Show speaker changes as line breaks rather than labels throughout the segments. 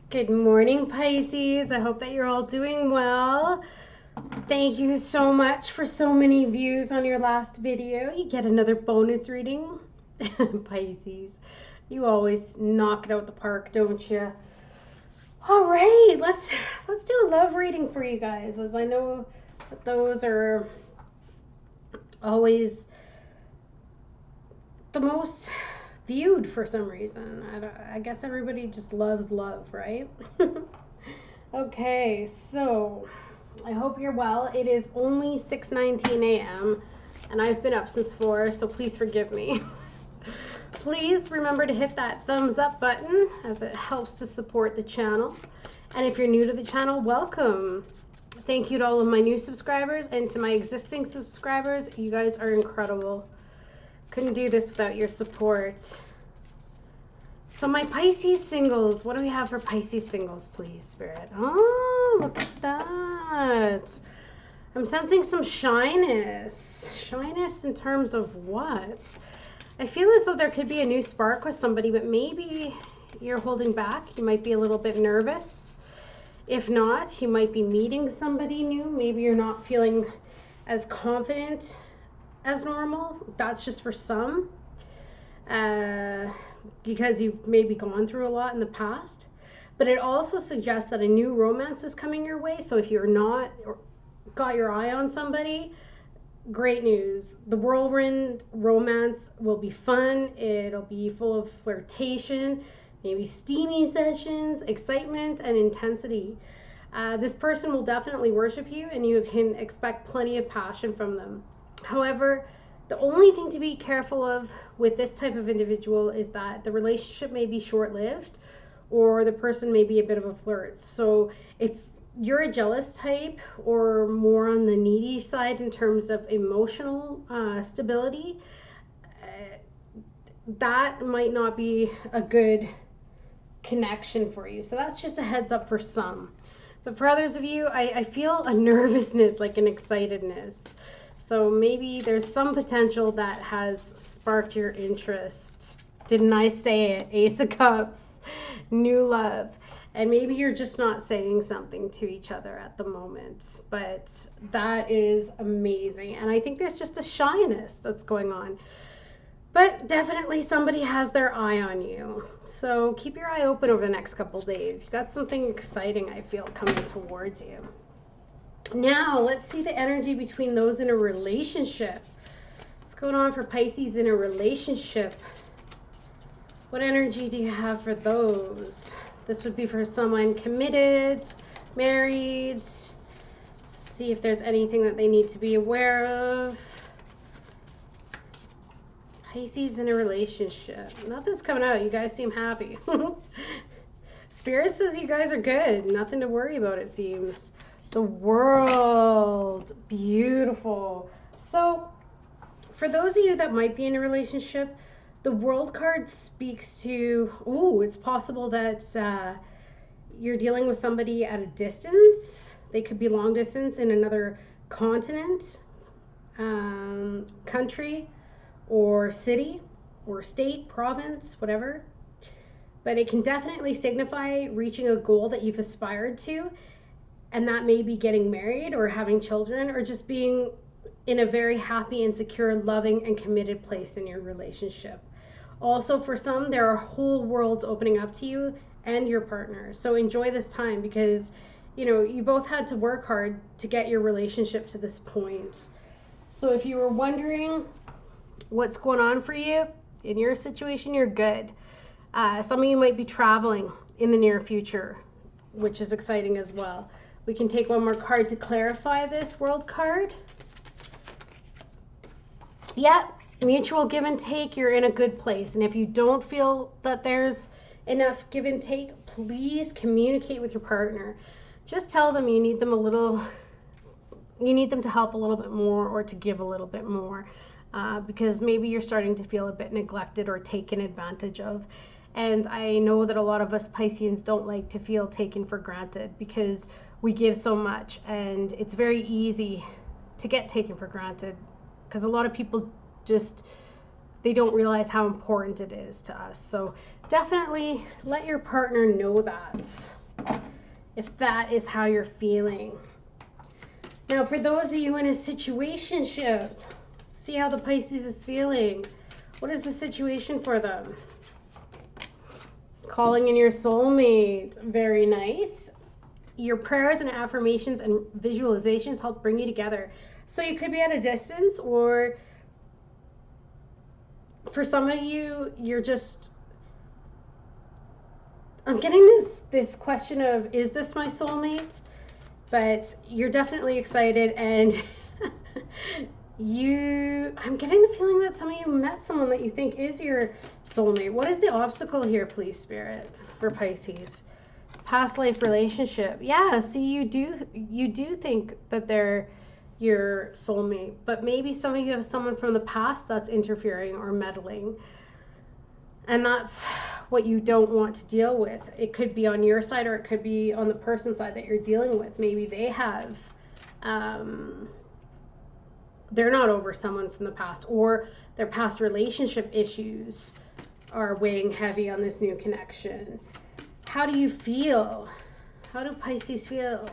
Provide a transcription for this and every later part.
Good morning, Pisces. I hope that you're all doing well. Thank you so much for so many views on your last video. You get another bonus reading. Pisces, you always knock it out the park, don't you? All right, let's do a love reading for you guys, as I know that those are always the most viewed for some reason. I guess everybody just loves love, right? Okay, so I hope you're well. It is only 6:19 a.m. and I've been up since 4, so please forgive me. Please remember to hit that thumbs up button, as it helps to support the channel. And if you're new to the channel, welcome. Thank you to all of my new subscribers, and to my existing subscribers. You guys are incredible. Couldn't do this without your support. So my Pisces singles, what do we have for Pisces singles, please, Spirit? Oh, look at that. I'm sensing some shyness. Shyness in terms of what? I feel as though there could be a new spark with somebody, but maybe you're holding back. You might be a little bit nervous. If not, you might be meeting somebody new. Maybe you're not feeling as confident as normal. That's just for some. Because you've maybe gone through a lot in the past. But it also suggests that a new romance is coming your way. So if you're not got your eye on somebody, great news. The whirlwind romance will be fun. It'll be full of flirtation, maybe steamy sessions, excitement, and intensity. This person will definitely worship you, and you can expect plenty of passion from them. However, the only thing to be careful of with this type of individual is that the relationship may be short-lived, or the person may be a bit of a flirt. So if you're a jealous type, or more on the needy side in terms of emotional stability, that might not be a good connection for you. So that's just a heads up for some. But for others of you, I feel a nervousness, like an excitedness. So maybe there's some potential that has sparked your interest. Didn't I say it? Ace of Cups, new love. And maybe you're just not saying something to each other at the moment. But that is amazing. And I think there's just a shyness that's going on. But definitely somebody has their eye on you. So keep your eye open over the next couple days. You've got something exciting, I feel, coming towards you. Now, let's see the energy between those in a relationship. What's going on for Pisces in a relationship? What energy do you have for those? This would be for someone committed, married. See if there's anything that they need to be aware of. Pisces in a relationship. Nothing's coming out. You guys seem happy. Spirit says you guys are good. Nothing to worry about, it seems. The World. Beautiful. So for those of you that might be in a relationship, the World card speaks to, it's possible that you're dealing with somebody at a distance. They could be long distance in another continent, country, or city, or state, province, whatever. But it can definitely signify reaching a goal that you've aspired to. And that may be getting married or having children, or just being in a very happy and secure, loving and committed place in your relationship. Also, for some, there are whole worlds opening up to you and your partner. So enjoy this time, because you both had to work hard to get your relationship to this point. So if you were wondering what's going on for you in your situation, you're good. Some of you might be traveling in the near future, which is exciting as well. We can take one more card to clarify this World card. Yep, mutual give and take. You're in a good place. And if you don't feel that there's enough give and take, please communicate with your partner. Just tell them you need them to help a little bit more, or to give a little bit more. Because maybe you're starting to feel a bit neglected or taken advantage of. And I know that a lot of us Pisceans don't like to feel taken for granted, because we give so much, and it's very easy to get taken for granted, because a lot of people they don't realize how important it is to us. So definitely let your partner know that. if that is how you're feeling. Now, for those of you in a situationship, see how the Pisces is feeling. What is the situation for them? Calling in your soulmate. Very nice. Your prayers and affirmations and visualizations help bring you together. So you could be at a distance, or for some of you, you're just... I'm getting this question of, is this my soulmate? But you're definitely excited, and I'm getting the feeling that some of you met someone that you think is your soulmate. What is the obstacle here, please, Spirit, for Pisces? Past life relationship. Yeah, see, you do think that they're your soulmate, but maybe some of you have someone from the past that's interfering or meddling, and that's what you don't want to deal with. It could be on your side, or it could be on the person's side that you're dealing with. Maybe they have they're not over someone from the past, or their past relationship issues are weighing heavy on this new connection. How do you feel? How do Pisces feel?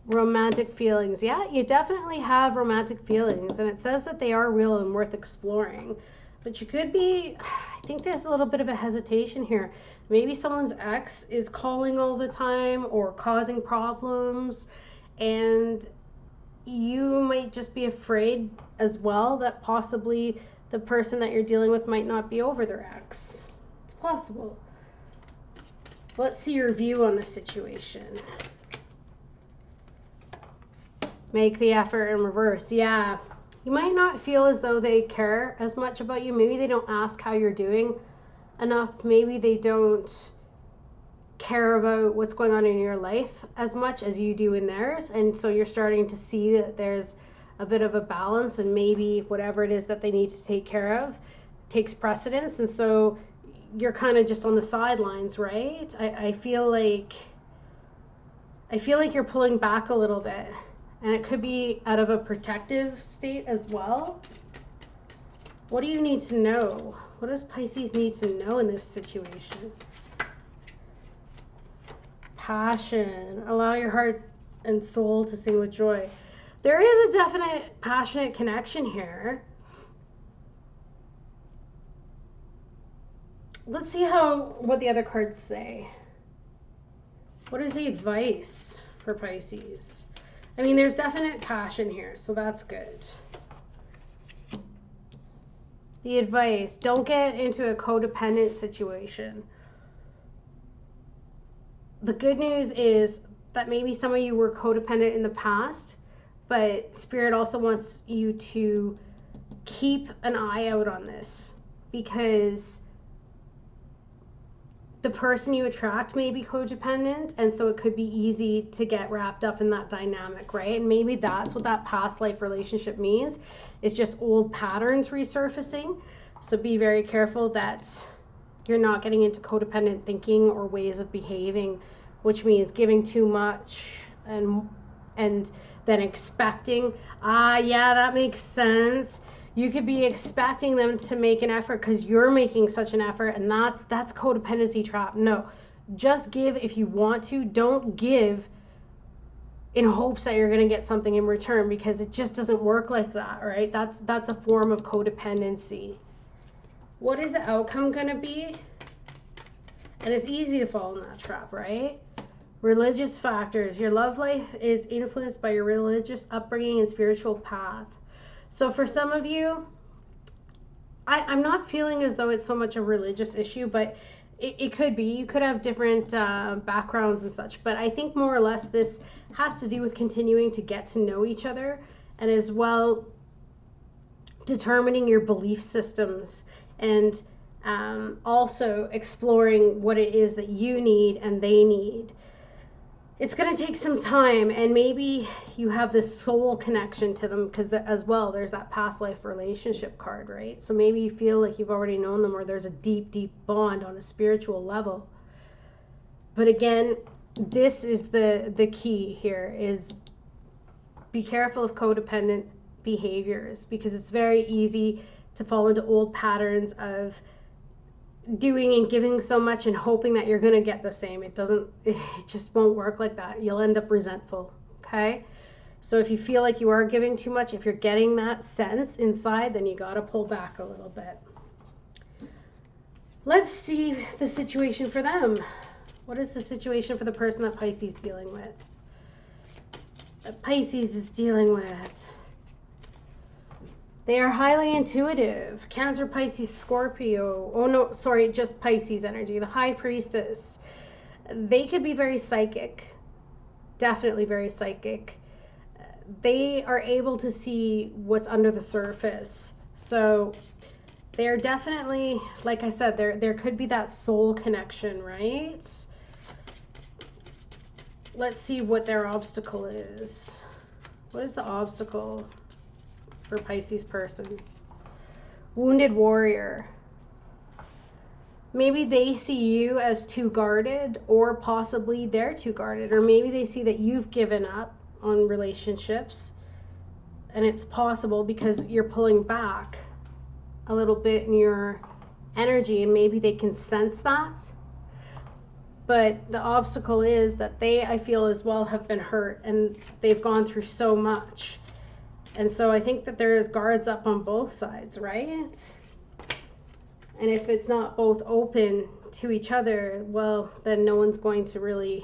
Romantic feelings. Yeah, you definitely have romantic feelings, and it says that they are real and worth exploring. But you could be, I think there's a little bit of a hesitation here. Maybe someone's ex is calling all the time or causing problems, and you might just be afraid as well that possibly the person that you're dealing with might not be over their ex. It's possible. Let's see your view on the situation. Make the effort in reverse. Yeah, you might not feel as though they care as much about you. Maybe they don't ask how you're doing enough. Maybe they don't care about what's going on in your life as much as you do in theirs. And so you're starting to see that there's a bit of a balance, and maybe whatever it is that they need to take care of takes precedence. And so you're kind of just on the sidelines, right? I feel like you're pulling back a little bit. And it could be out of a protective state as well. What do you need to know? What does Pisces need to know in this situation? Passion. Allow your heart and soul to sing with joy. There is a definite passionate connection here. Let's see what the other cards say. What is the advice for Pisces? I mean, there's definite passion here, so that's good. The advice, don't get into a codependent situation. The good news is that maybe some of you were codependent in the past, but Spirit also wants you to keep an eye out on this, because the person you attract may be codependent, and so it could be easy to get wrapped up in that dynamic, right? And maybe that's what that past life relationship means. It's just old patterns resurfacing. So be very careful that you're not getting into codependent thinking or ways of behaving, which means giving too much and then expecting, yeah, that makes sense. You could be expecting them to make an effort because you're making such an effort, and that's codependency trap. No, just give if you want to. Don't give in hopes that you're going to get something in return, because it just doesn't work like that, right? That's a form of codependency. What is the outcome going to be? And it's easy to fall in that trap, right? Religious factors. Your love life is influenced by your religious upbringing and spiritual path. So for some of you, I'm not feeling as though it's so much a religious issue, but it could be. You could have different backgrounds and such. But I think more or less this has to do with continuing to get to know each other, and as well determining your belief systems, and also exploring what it is that you need and they need. It's going to take some time, and maybe you have this soul connection to them, because as well there's that past life relationship card, right? So maybe you feel like you've already known them, or there's a deep bond on a spiritual level. But again, this is the key here, is be careful of codependent behaviors, because it's very easy to fall into old patterns of doing and giving so much and hoping that you're going to get the same. It just won't work like that. You'll end up resentful, okay? So if you feel like you are giving too much, if you're getting that sense inside, then you got to pull back a little bit. Let's see the situation for them. What is the situation for the person that Pisces is dealing with? That Pisces is dealing with. They are highly intuitive. Cancer, Pisces, Scorpio. Oh no, sorry, just Pisces energy. The High Priestess. They could be very psychic. Definitely very psychic. They are able to see what's under the surface. So they're definitely, like I said, there could be that soul connection, right? Let's see what their obstacle is. What is the obstacle for Pisces person? Wounded warrior. Maybe they see you as too guarded, or possibly they're too guarded, or maybe they see that you've given up on relationships, and it's possible because you're pulling back a little bit in your energy, and maybe they can sense that. But the obstacle is that they, I feel as well, have been hurt and they've gone through so much. And so I think that there is guards up on both sides, right? And if it's not both open to each other, well, then no one's going to really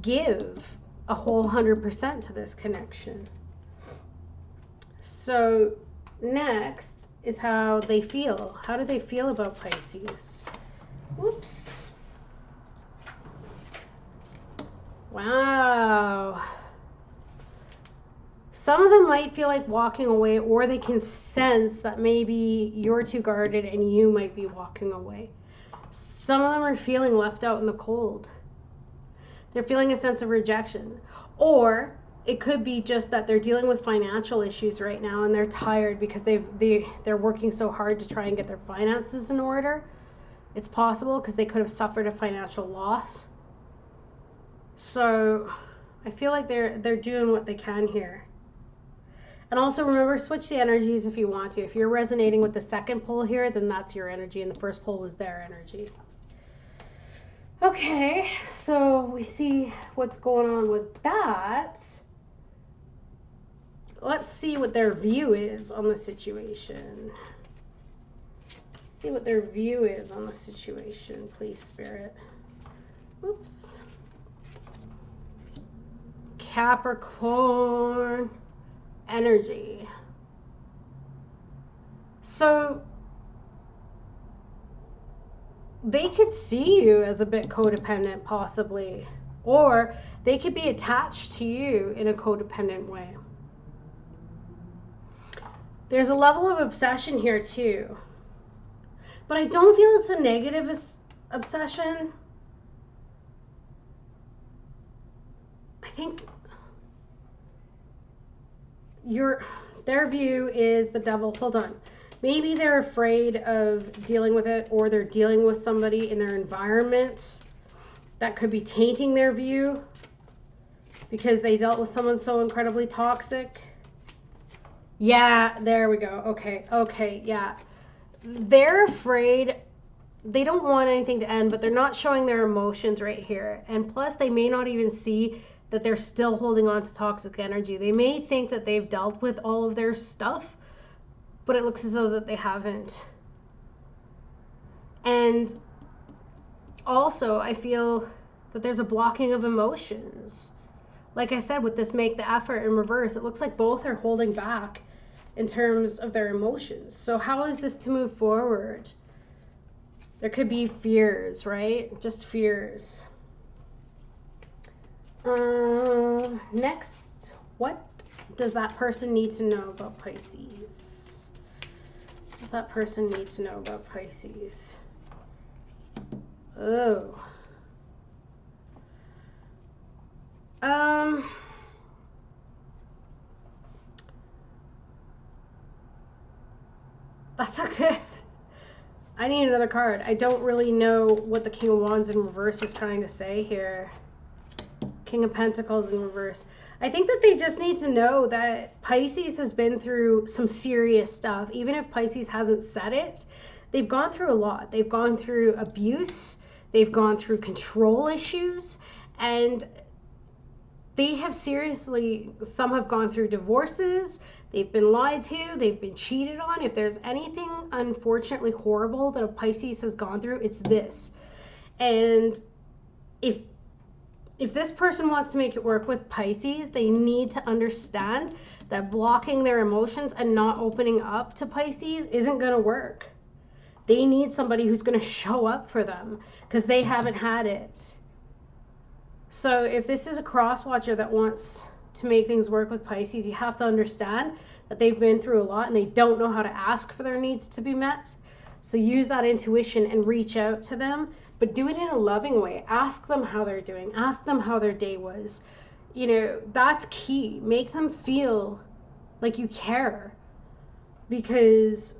give a whole 100% to this connection. So next is how they feel. How do they feel about Pisces? Whoops. Wow. Some of them might feel like walking away, or they can sense that maybe you're too guarded and you might be walking away. Some of them are feeling left out in the cold. They're feeling a sense of rejection. Or it could be just that they're dealing with financial issues right now and they're tired because they're working so hard to try and get their finances in order. It's possible because they could have suffered a financial loss. So I feel like they're doing what they can here. And also remember, switch the energies if you want to. If you're resonating with the second pole here, then that's your energy, and the first pole was their energy. Okay, so we see what's going on with that. Let's see what their view is on the situation. See what their view is on the situation, please, Spirit. Oops. Capricorn energy. So they could see you as a bit codependent, possibly, or they could be attached to you in a codependent way. There's a level of obsession here too, but I don't feel it's a negative obsession. I think their view is the devil. Hold on. Maybe they're afraid of dealing with it, or they're dealing with somebody in their environment that could be tainting their view because they dealt with someone so incredibly toxic. Yeah, there we go. Okay, yeah. They're afraid. They don't want anything to end, but they're not showing their emotions right here. And plus, they may not even see that they're still holding on to toxic energy. They may think that they've dealt with all of their stuff, but it looks as though that they haven't. And also, I feel that there's a blocking of emotions. Like I said, with this make the effort in reverse, it looks like both are holding back in terms of their emotions. So how is this to move forward? There could be fears, right? Just fears. Next, what does that person need to know about Pisces? What does that person need to know about Pisces? Oh. That's okay. I need another card. I don't really know what the King of Wands in reverse is trying to say here. King of Pentacles in reverse. I think that they just need to know that Pisces has been through some serious stuff. Even if Pisces hasn't said it, they've gone through a lot. They've gone through abuse, they've gone through control issues, and they have seriously, some have gone through divorces, they've been lied to, they've been cheated on. If there's anything unfortunately horrible that a Pisces has gone through, it's this. And if this person wants to make it work with Pisces, they need to understand that blocking their emotions and not opening up to Pisces isn't going to work. They need somebody who's going to show up for them because they haven't had it. So if this is a cross watcher that wants to make things work with Pisces, you have to understand that they've been through a lot and they don't know how to ask for their needs to be met. So use that intuition and reach out to them, but do it in a loving way. Ask them how they're doing. Ask them how their day was. You know, that's key. Make them feel like you care, because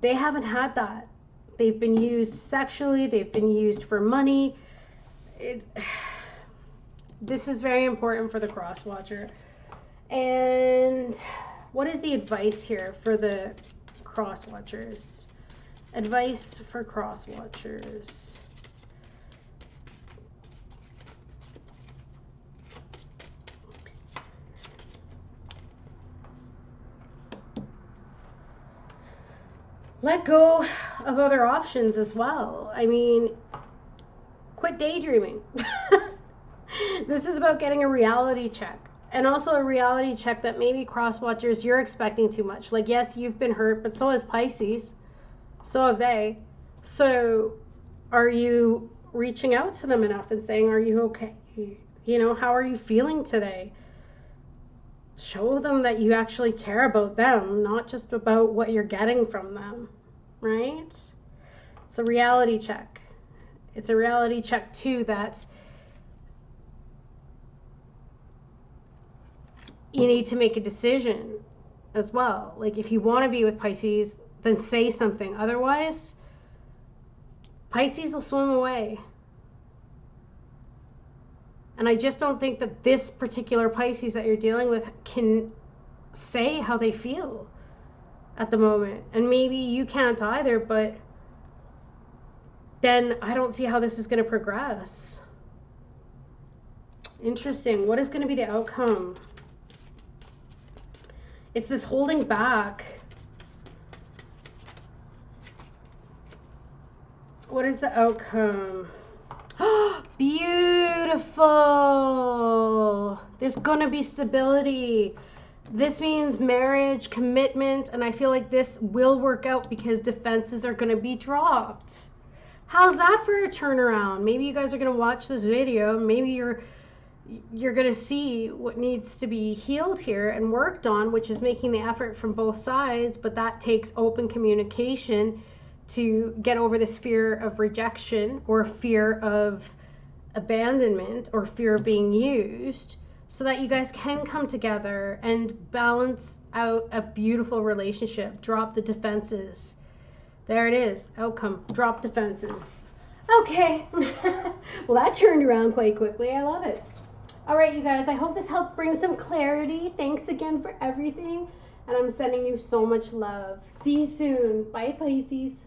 they haven't had that. They've been used sexually. They've been used for money. This is very important for the cross watcher. And what is the advice here for the cross watchers? Advice for cross watchers. Let go of other options as well. I mean, quit daydreaming. This is about getting a reality check. And also a reality check that maybe cross watchers, you're expecting too much. Like, yes, you've been hurt, but so has Pisces. So have they. So are you reaching out to them enough and saying, are you okay? You know, how are you feeling today? Show them that you actually care about them, not just about what you're getting from them, right? It's a reality check. It's a reality check too that you need to make a decision as well. Like, if you want to be with Pisces, then say something. Otherwise, Pisces will swim away. And I just don't think that this particular Pisces that you're dealing with can say how they feel at the moment. And maybe you can't either, but then I don't see how this is going to progress. Interesting. What is going to be the outcome? It's this holding back. What is the outcome? Beautiful. There's gonna be stability. This means marriage, commitment, and I feel like this will work out because defenses are gonna be dropped. How's that for a turnaround? Maybe you guys are gonna watch this video. Maybe you're gonna see what needs to be healed here and worked on, which is making the effort from both sides, but that takes open communication to get over this fear of rejection or fear of abandonment or fear of being used, so that you guys can come together and balance out a beautiful relationship. Drop the defenses. There it is. Outcome. Drop defenses. Okay. Well, that turned around quite quickly. I love it. All right, you guys. I hope this helped bring some clarity. Thanks again for everything. And I'm sending you so much love. See you soon. Bye, Pisces.